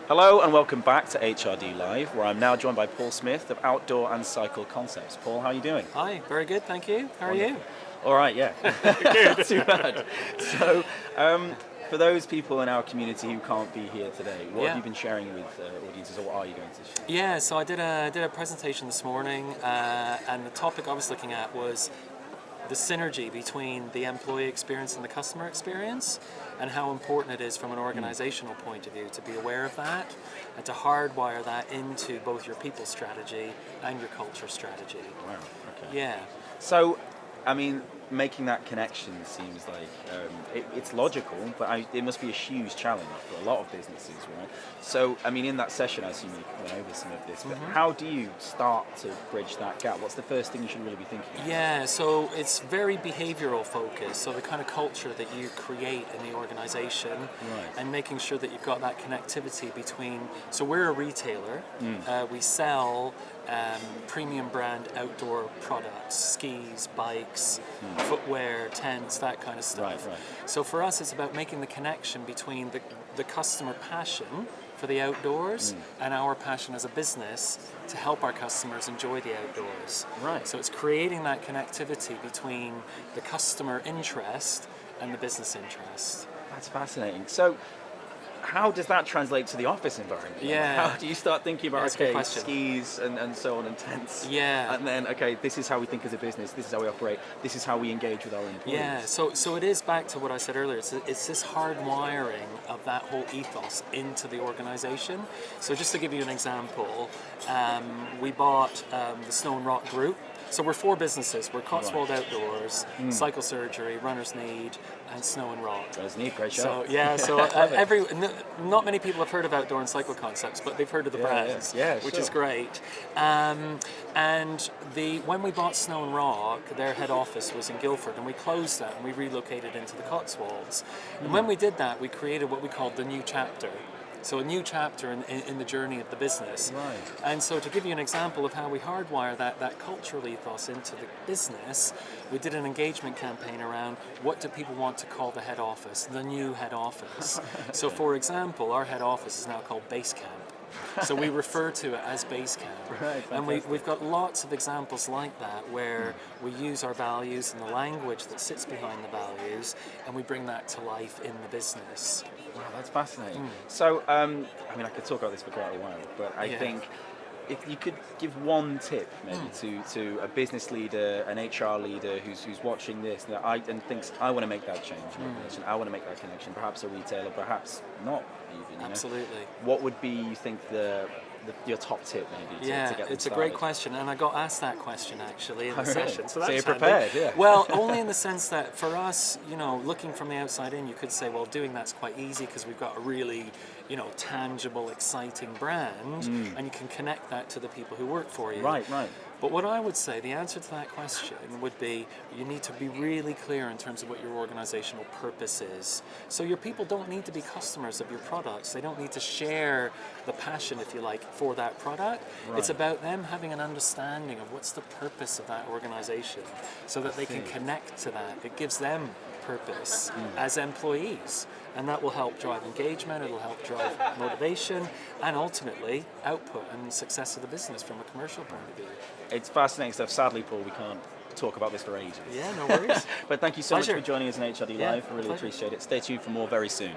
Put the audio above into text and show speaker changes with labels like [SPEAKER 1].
[SPEAKER 1] Hello and welcome back to HRD Live, where I'm now joined by Paul Smith of Outdoor and Cycle Concepts. Paul, how are you doing?
[SPEAKER 2] Hi, very good, thank you. How are you?
[SPEAKER 1] All right, yeah. Good. Not too bad. So, for those people in our community who can't be here today, what have you been sharing with audiences, or what are you going to share?
[SPEAKER 2] Yeah, so I did a presentation this morning, and the topic I was looking at was the synergy between the employee experience and the customer experience, and how important it is from an organizational point of view to be aware of that and to hardwire that into both your people strategy and your culture strategy.
[SPEAKER 1] Wow, okay.
[SPEAKER 2] Yeah.
[SPEAKER 1] So, I mean, making that connection seems like it's logical, but it must be a huge challenge for a lot of businesses, right? So, I mean, in that session, I assume you went over some of this, but how do you start to bridge that gap? What's the first thing you should really be thinking about?
[SPEAKER 2] Yeah, so it's very behavioral focused, so the kind of culture that you create in the organization, and making sure that you've got that connectivity between, so we're a retailer, we sell premium brand outdoor products, skis, bikes, footwear, tents, that kind of stuff.
[SPEAKER 1] Right.
[SPEAKER 2] So for us, it's about making the connection between the customer passion for the outdoors and our passion as a business to help our customers enjoy the outdoors.
[SPEAKER 1] Right.
[SPEAKER 2] So it's creating that connectivity between the customer interest and the business interest.
[SPEAKER 1] That's fascinating. So, how does that translate to the office environment?
[SPEAKER 2] Yeah.
[SPEAKER 1] How do you start thinking about,
[SPEAKER 2] That's a good question.
[SPEAKER 1] skis and so on and tents?
[SPEAKER 2] Yeah.
[SPEAKER 1] And then, this is how we think as a business, this is how we operate, this is how we engage with our employees.
[SPEAKER 2] Yeah, so it is back to what I said earlier. It's this hard wiring of that whole ethos into the organization. So just to give you an example, we bought the Snow and Rock Group. So we're four businesses. We're Cotswold Outdoors, Cycle Surgery, Runner's Need, and Snow and Rock.
[SPEAKER 1] Runner's Need, great show.
[SPEAKER 2] So yeah, not many people have heard of Outdoor and Cycle Concepts, but they've heard of the brands, which is great. And when we bought Snow and Rock, their head office was in Guildford, and we closed that and we relocated into the Cotswolds. And when we did that, we created what we called the new chapter. So a new chapter in the journey of the business.
[SPEAKER 1] Right.
[SPEAKER 2] And so to give you an example of how we hardwire that cultural ethos into the business, we did an engagement campaign around what do people want to call the head office, the new head office. So for example, our head office is now called Base Camp. So we refer to it as Base Camp.
[SPEAKER 1] Right,
[SPEAKER 2] and we've got lots of examples like that where we use our values and the language that sits behind the values, and we bring that to life in the business.
[SPEAKER 1] Wow, that's fascinating. So, I could talk about this for quite a while, but I think if you could give one tip maybe to a business leader, an HR leader who's watching this and thinks, I want to make that change, I want to make that connection, perhaps a retailer, perhaps not even.
[SPEAKER 2] Absolutely.
[SPEAKER 1] What would be, you think, your top tip maybe to get them
[SPEAKER 2] it's
[SPEAKER 1] started?
[SPEAKER 2] a great question, and I got asked that question actually in the session. So that's
[SPEAKER 1] you're prepared,
[SPEAKER 2] handy. Well, only in the sense that for us, looking from the outside in, you could say, well, doing that's quite easy because we've got a really, tangible, exciting brand, and you can connect that to the people who work for you.
[SPEAKER 1] Right.
[SPEAKER 2] But what I would say, the answer to that question would be, you need to be really clear in terms of what your organizational purpose is. So your people don't need to be customers of your products. They don't need to share the passion, if you like, for that product.
[SPEAKER 1] Right.
[SPEAKER 2] It's about them having an understanding of what's the purpose of that organization so that they can connect to that. It gives them purpose as employees, and that will help drive engagement, it'll help drive motivation, and ultimately output and success of the business from a commercial point of view.
[SPEAKER 1] It's fascinating stuff. Sadly, Paul, we can't talk about this for ages.
[SPEAKER 2] Yeah, no worries.
[SPEAKER 1] But thank you so
[SPEAKER 2] Pleasure.
[SPEAKER 1] much for joining us in HRD Live. I really appreciate it. Stay tuned for more very soon.